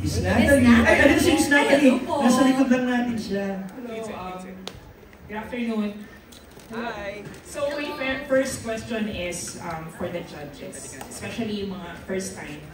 Miss Natalie. Ay, ano si Miss Natalie? Hello po. Nasa likod lang natin siya. Hello, good afternoon. Hi! So my first question is for the judges, especially yung mga first time.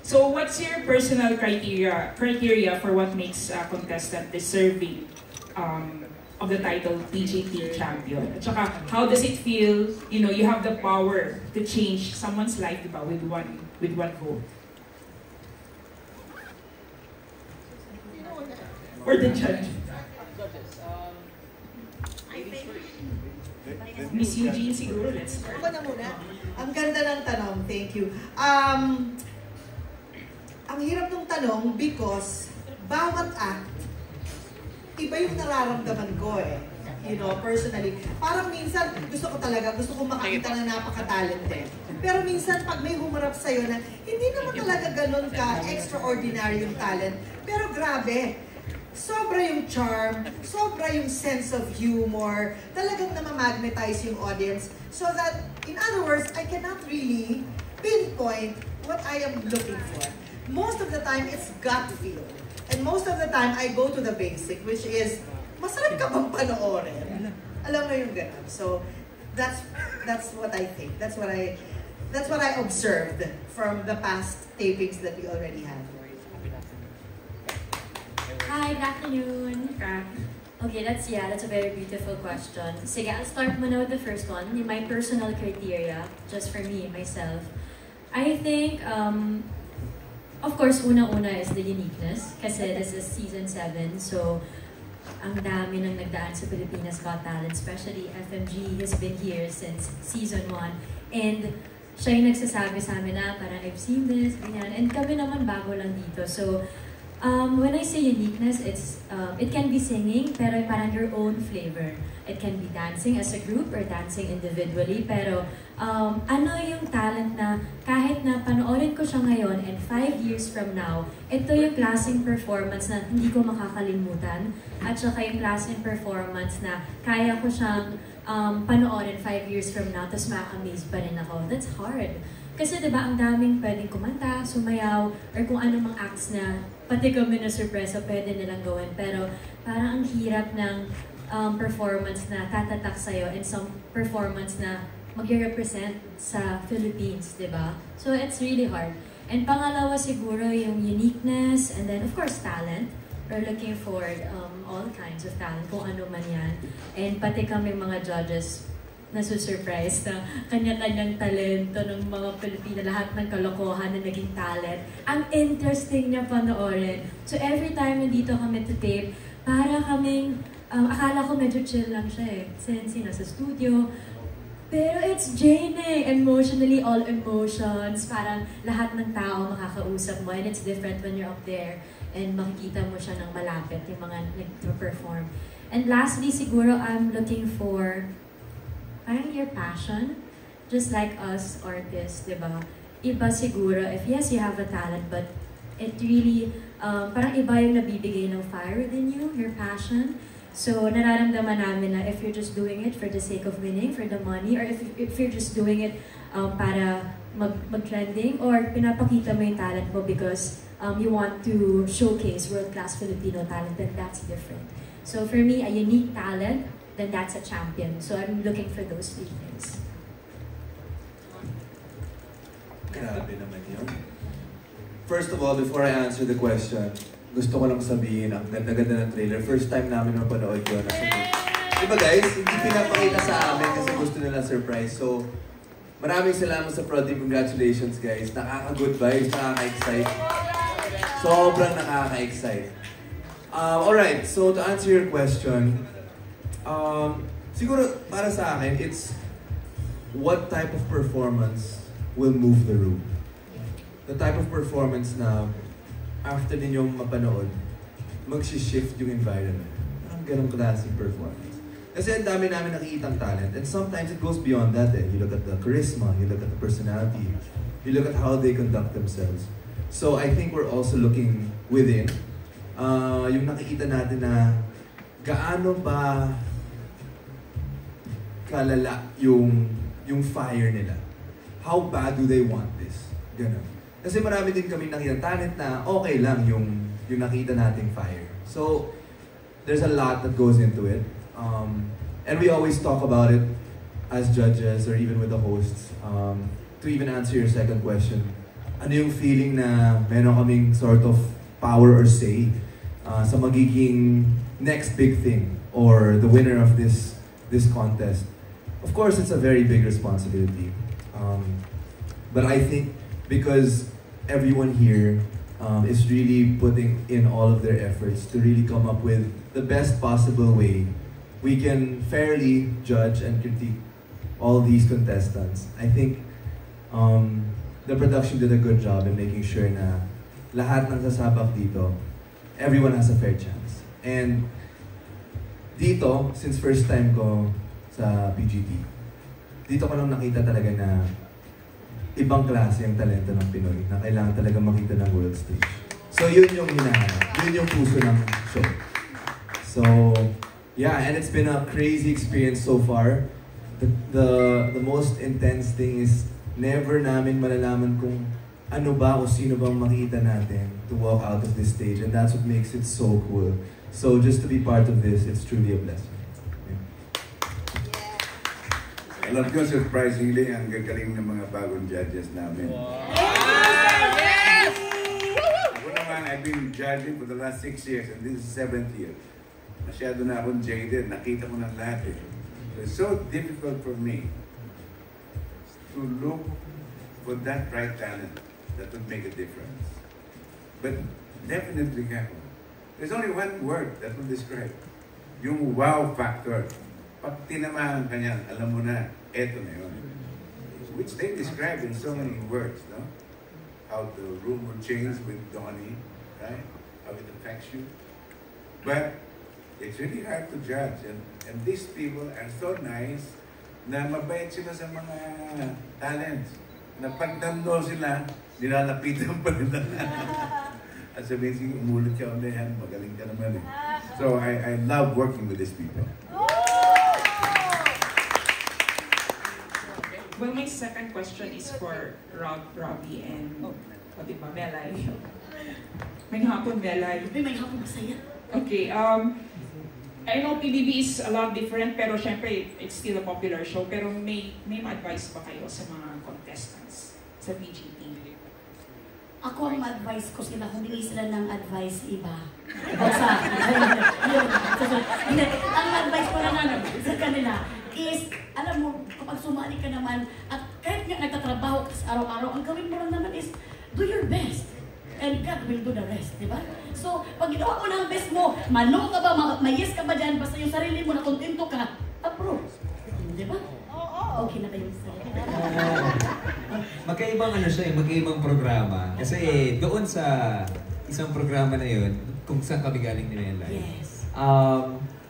So what's your personal criteria for what makes a contestant deserving of the title PJT champion? At saka, how does it feel, you know, you have the power to change someone's life, diba, with one vote? Or the judge? Miss Eugene siguro, let's start. Ako na muna. Ang ganda ng tanong, thank you. Ang hirap ng tanong because bawat act, iba yung nararamdaman ko eh. You know, personally. Parang minsan, gusto ko makakita na napaka-talented. Pero minsan, pag may humarap sa'yo na, hindi naman talaga ganun ka extraordinary yung talent. Pero grabe, sobra yung charm, sobra yung sense of humor, talagang namamagnetize yung audience. So that, in other words, I cannot really pinpoint what I am looking for. Most of the time, it's gut feel. And most of the time, I go to the basic, which is, masarap ka bang panoorin? Alam mo yung ganun. So, that's what I think. That's what I observed from the past tapings that we already had. Hi, good afternoon. Okay, that's a very beautiful question. Sige, I'll start muna with the first one. My personal criteria, just for me, myself. I think, of course, una-una is the uniqueness. Kasi this is season 7, so ang dami nang nagdaan sa Pilipinas Got Talent, especially FMG has been here since season 1. And siya yung nagsasabi sa amin na parang I've seen this, ganyan. And kami naman bago lang dito. So, when I say uniqueness, it can be singing, pero parang your own flavor. It can be dancing as a group or dancing individually, pero ano yung talent na kahit na panoorin ko siya ngayon and 5 years from now, ito yung klaseng performance na hindi ko makakalimutan, at saka yung klaseng performance na kaya ko siyang panoorin 5 years from now, tapos ma-amaze pa rin ako. That's hard. Kasi diba, ang daming pwedeng kumanta, sumayaw, or kung ano mang acts na pati kami na surpresa pwede nilang gawin. Pero parang ang hirap ng performance na tatatak sa'yo and some performance na mag-represent sa Philippines, diba? So it's really hard. And pangalawa siguro yung uniqueness, and then of course talent. We're looking for all kinds of talent, kung ano man yan. And pati kami mga judges, nasusurprise na kanya-kanyang talento ng mga Pilipina, lahat ng kalokohan na naging talent. Ang interesting niya panoorin. So every time nandito kami to tape, para kaming, akala ko medyo chill lang siya eh, since nasa studio. Pero it's draining, emotionally, all emotions. Parang lahat ng tao makakausap mo, and it's different when you're up there and makikita mo siya ng malapit, yung mga nag-perform. And lastly, siguro I'm looking for parang your passion, just like us artists, diba? Iba siguro, if yes, you have a talent, but it really, parang iba yung nabibigay ng fire within you, your passion. So, nararamdaman namin na if you're just doing it for the sake of winning, for the money, or if you're just doing it para mag-trending, or pinapakita mo yung talent mo because you want to showcase world-class Filipino talent, then that's different. So, for me, a unique talent, then that's a champion. So I'm looking for those 3 things. Grabe naman yun. First of all, before I answer the question, gusto ko lang sabihin, ang ganda-ganda ng trailer. First time namin mapanood yun. Diba guys, hindi pinapakita sa amin kasi gusto nila surprise. So, maraming salamat sa prod team. Congratulations guys. Nakaka-good vibes, nakaka-excite. Sobrang nakaka-excite. Alright, so to answer your question, siguro para sa akin, it's what type of performance will move the room. The type of performance na after ninyong mapanood, mag-shift yung environment. Parang ganong klaseng performance. Kasi ang dami namin nakikitang talent, and sometimes it goes beyond that eh. You look at the charisma, you look at the personality, you look at how they conduct themselves. So I think we're also looking within. Yung nakikita natin na gaano ba kalala yung fire nila. How bad do they want this? Ganun. Kasi marami din kami nakita talent na okay lang yung nakita nating fire. So, there's a lot that goes into it. And we always talk about it as judges or even with the hosts. To even answer your second question, ano yung feeling na meron kaming sort of power or say sa magiging next big thing or the winner of this contest? Of course, it's a very big responsibility. But I think because everyone here is really putting in all of their efforts to really come up with the best possible way we can fairly judge and critique all these contestants. I think the production did a good job in making sure na lahat ng sasabak dito, everyone has a fair chance. And dito, since first time ko sa PGT, dito ko lang nakita talaga na ibang klase ang talento ng Pinoy na kailangan talaga makita ng world stage. So yun yung hinahanap. Yun yung puso ng show. So, yeah, and it's been a crazy experience so far. The most intense thing is never namin malalaman kung ano ba o sino bang makita natin to walk out of this stage, and that's what makes it so cool. So just to be part of this, it's truly a blessing. Alam ko, surprisingly, ang gagaling ng mga bagong judges namin. Yes! Ako naman, I've been judging for the last 6 years and this is 7th year. Masyado na akong jaded, nakita ko ng lahat eh. So it's so difficult for me to look for that right talent that would make a difference. But definitely ako. There's only one word that will describe. Yung wow factor. Pag tinamaan ka niyan, alam mo na, eto na yun. Which they describe in so many words, no? How the room will change with Donnie, right? How it affects you. But it's really hard to judge. And these people are so nice na mabait sila sa mga talents. Na pag nando sila, nilalapitan pa nila. At sabihin, sige, umulit ka ulit, magaling ka naman eh. So I love working with these people. Well, my second question is for Robbie and Melay. May hapon, Melay. May hapon masaya. Okay, I know PBB is a lot different, pero syempre, it's still a popular show. Pero may ma-advise ba kayo sa mga contestants sa PGT? Ako ang advice ko sila, humingi sila ng advice iba. O sa akin. Ang advice ko na sa kanila is, alam mo, kapag sumali ka naman, at kahit nga nagtatrabaho ka sa araw-araw, ang gawin mo lang naman is, do your best. And God will do the rest, di ba? So, pag ginawa mo ng best mo, mano ka ba, may yes ka ba dyan, basta yung sarili mo na kontento ka, approve. Di ba? Okay na kayo sa magkaibang ano siya, magkaibang programa. Kasi doon sa isang programa na yun, kung saan kami galing ni Nela. Yes.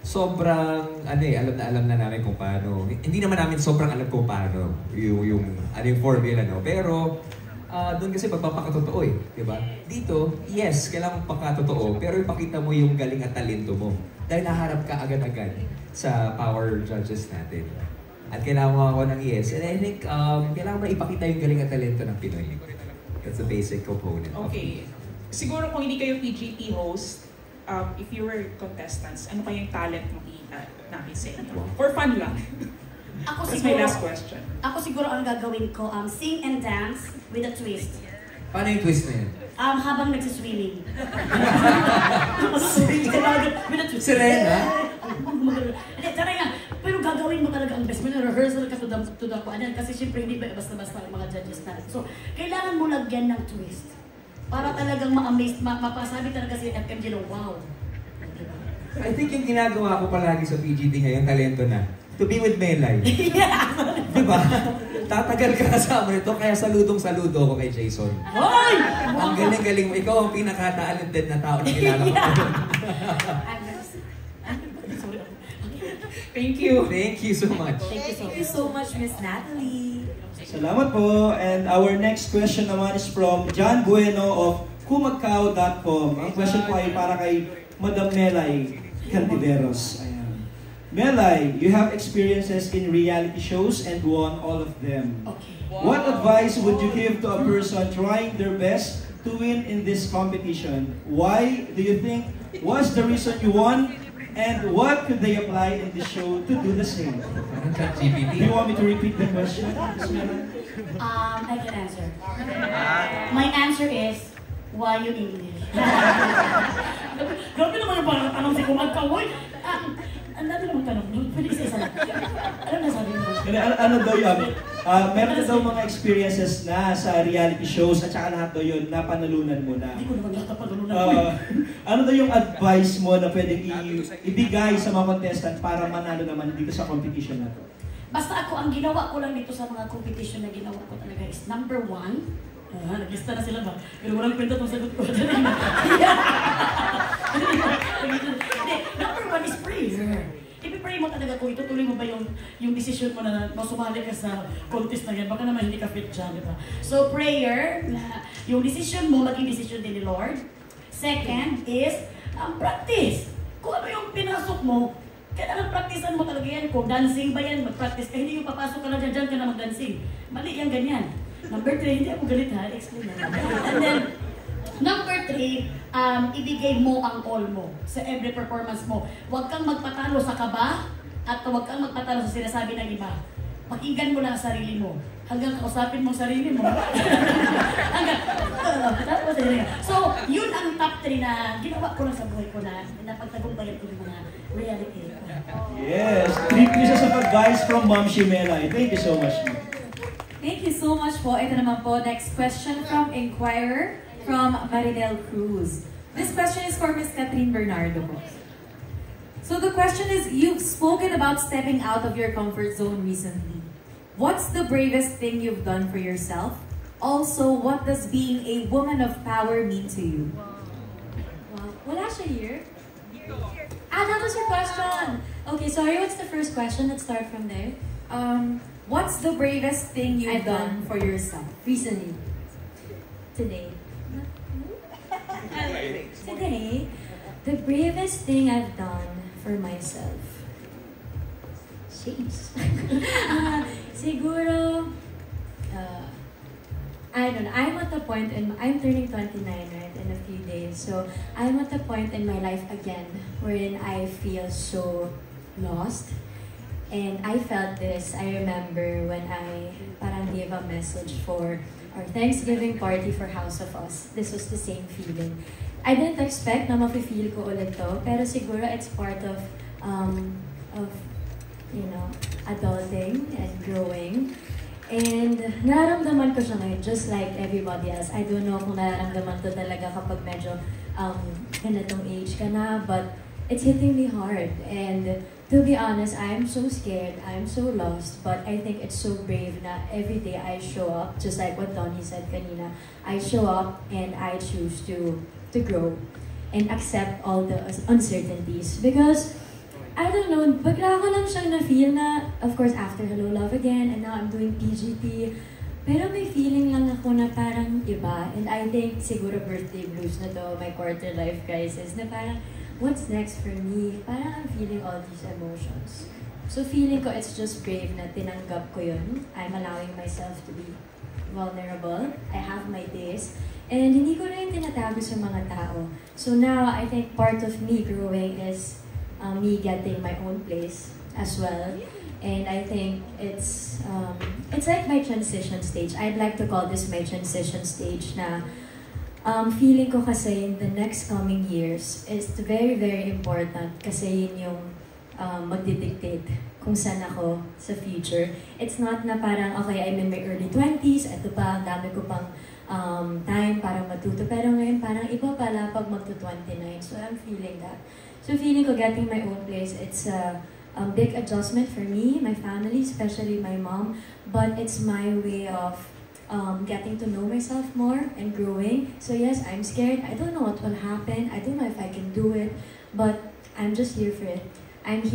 Sobrang, alam na namin kung paano. Hindi naman namin sobrang alam kung paano yung formula, no? Pero, doon kasi pagpapakatotoo eh, di ba? Dito, yes, kailangan pakatotoo, pero ipakita mo yung galing at talento mo. Dahil naharap ka agad-agad sa power judges natin. At kailangan mo ako ng yes. And I think, kailangan mo ipakita yung galing at talento ng Pinoy. That's the basic component. Okay. Siguro kung hindi kayo PGT host, if you were contestants, ano kayong talent makikita namin sa inyo? For fun lang. That's my last question. Ako siguro ang gagawin ko, sing and dance with a twist. Paano yung twist na yun? Habang nagsiswimming. With a twist. Sirena? Hindi, tara nga. Pero gagawin mo talaga ang best. May rehearsal ka to the kuanan. Kasi syempre hindi ba basta-basta ang mga judges natin. So, kailangan mo lagyan ng twist. Para talagang ma-amaze, mapasabi talaga si FMG na wow. I think yung ginagawa ko palagi sa PGT ngayon, talento na. To be with Melay. Diba? Tatagal ka kasama nito, kaya saludong-saludo ako kay Jason. Hoy! Ang galing-galing mo. Ikaw ang pinaka-talented na tao na kilala ko. Thank you. Thank you so much. Thank you so much, Miss Natalie. Salamat po. And our next question naman is from John Bueno of kumagkao.com. Ang question po ay para kay Madam Melay Cantiveros. Ayan. Melay, you have experiences in reality shows and won all of them. Okay. What advice would you give to a person trying their best to win in this competition? Why do you think was the reason you won? And what could they apply in this show to do the same? ChatGPT. Do you want me to repeat the question? I can answer. My answer is, why you English? Grabe naman yung parang tanong si Kumagkaw. Ang dami naman tanong nun. Pwede kasi isa lang. Ano na sabi mo? Ano daw yun? Meron na daw mga experiences na sa reality shows at saka lahat daw yun na panalunan mo na. Hindi ko naman lahat napanalunan ko. Ano daw yung advice mo na pwedeng ibigay sa mga contestant para manalo naman dito sa competition na to? Basta ako, ang ginawa ko lang dito sa mga competition na ginawa ko talaga is number 1, nag-lista na sila ba? Pero walang kwenta itong sagot ko. Number 1 is prayer. I-pray mo talaga kung itutuloy mo ba yung decision mo na sumali ka sa contest na yan. Baka naman hindi ka fit dyan, di ba? So prayer, yung decision mo, maging decision din ni Lord. Second is practice. Kung ano yung pinasok mo, kailangan practicean mo talaga yan. Kung dancing ba yan, mag-practice ka. Hindi yung papasok ka na dyan ka na mag-dancing. Mali yan, ganyan. Number 3, hindi ako galit ha, explain na. And then, number 3, ibigay mo ang all mo sa every performance mo. Huwag kang magpatalo sa kaba at huwag kang magpatalo sa sinasabi ng iba. Pakinggan mo lang ang sarili mo. Hanggang kausapin mo ang sarili mo. So, yun ang top 3 na ginawa ko lang sa buhay ko na napagtagumpayan ko yung mga reality. Yes! 3 pieces of advice from Ma'am Shimelay. Thank you so much, ma'am. Thank you so much po. Ito naman po, next question from Inquirer from Marinel Cruz. This question is for Miss Catherine Bernardo po. So the question is, you've spoken about stepping out of your comfort zone recently. What's the bravest thing you've done for yourself? Also, what does being a woman of power mean to you? Wow. Wala siya here? That was your question! Okay, sorry, what's the first question? Let's start from there. What's the bravest thing you've done for yourself? Recently. Today. Today, the bravest thing I've done for myself. Jeez. Siguro, I don't know, I'm at the point I'm turning 29 right in a few days. So I'm at the point in my life again wherein I feel so lost. And I felt this, I remember when I parang gave a message for our Thanksgiving party for House of Us. This was the same feeling. I didn't expect na mafe-feel ko ulit to, pero siguro it's part of you know, adulting and growing. And nararamdaman ko siya ngayon, just like everybody else. I don't know kung nararamdaman to talaga kapag medyo ganitong age ka na, but it's hitting me hard. And to be honest, I'm so scared, I'm so lost, but I think it's so brave na every day I show up, just like what Donnie said kanina. I show up and I choose to grow and accept all the uncertainties. Because I don't know, bigla ko lang siyang na-feel na, of course, after Hello Love Again, and now I'm doing PGT, pero may feeling lang ako na parang iba. And I think siguro birthday blues na to, my quarter life crisis, na parang, what's next for me? Parang I'm feeling all these emotions. So feeling ko it's just brave na tinanggap ko yun. I'm allowing myself to be vulnerable. I have my days. And hindi ko rin tinatago sa mga tao. So now, I think part of me growing is me getting my own place as well. And I think it's like my transition stage. I'd like to call this my transition stage na feeling ko kasi in the next coming years is very, very important kasi yun yung magdidictate kung saan ako sa future. It's not na parang, okay, I'm in my early 20s, ito pa, ang dami ko pang time para matuto. Pero ngayon parang iba pala pag magto-29. So I'm feeling that. So feeling ko getting my own place, it's a big adjustment for me, my family, especially my mom. But it's my way of getting to know myself more and growing. So yes, I'm scared. I don't know what will happen. I don't know if I can do it. But I'm just here for it. I'm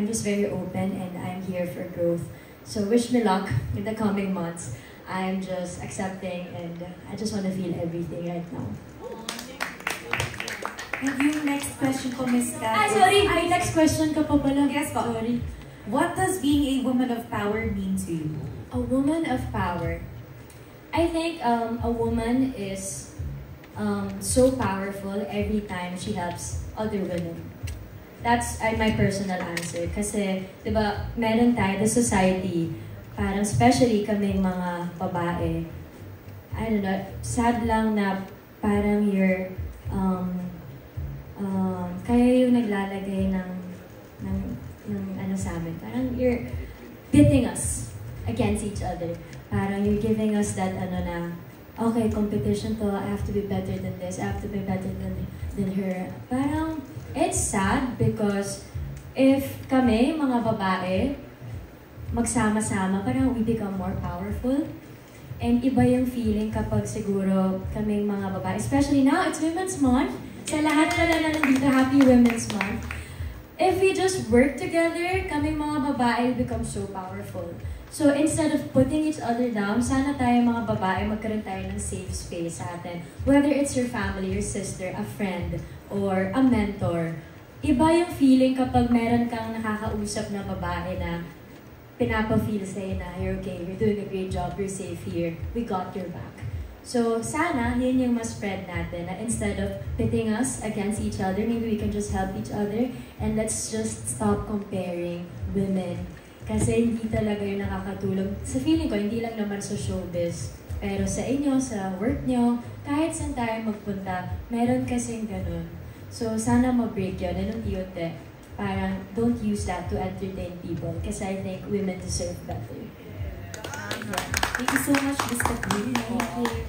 just very open and I'm here for growth. So wish me luck in the coming months. I'm just accepting and I just want to feel everything right now. And yung next question ko, Miss Kat. Sorry, may next question ka pa pala. Yes po. Sorry. What does being a woman of power mean to you? A woman of power. I think a woman is so powerful every time she helps other women. That's my personal answer. Kasi, di ba, meron tayo, the society, parang especially kaming mga babae, I don't know, sad lang na parang you're, kaya yung naglalagay ng ano sa amin, parang you're pitting us against each other. Parang you're giving us that ano na, okay, competition to, I have to be better than this, I have to be better than her. Parang, it's sad because if kami, mga babae, magsama-sama, parang we become more powerful. And iba yung feeling kapag siguro kaming mga babae, especially now, it's Women's Month. Sa lahat pala na nandito, Happy Women's Month. If we just work together, kaming mga babae become so powerful. So instead of putting each other down, sana tayo mga babae magkaroon tayo ng safe space sa atin. Whether it's your family, your sister, a friend, or a mentor. Iba yung feeling kapag meron kang nakakausap na babae na pinapa-feel sa'yo na, you're okay, you're doing a great job, you're safe here, we got your back. So sana, yun yung mas spread natin, na instead of pitting us against each other, maybe we can just help each other, and let's just stop comparing women. Kasi hindi talaga yung nakakatulong. Sa feeling ko, hindi lang naman sa showbiz, pero sa inyo, sa work nyo, kahit saan tayo magpunta, meron kasing ganun. So sana ma-break yun, and unti-unti. Parang don't use that to entertain people, kasi I think women deserve better. Thank you so much, Miss Catherine. Thank you.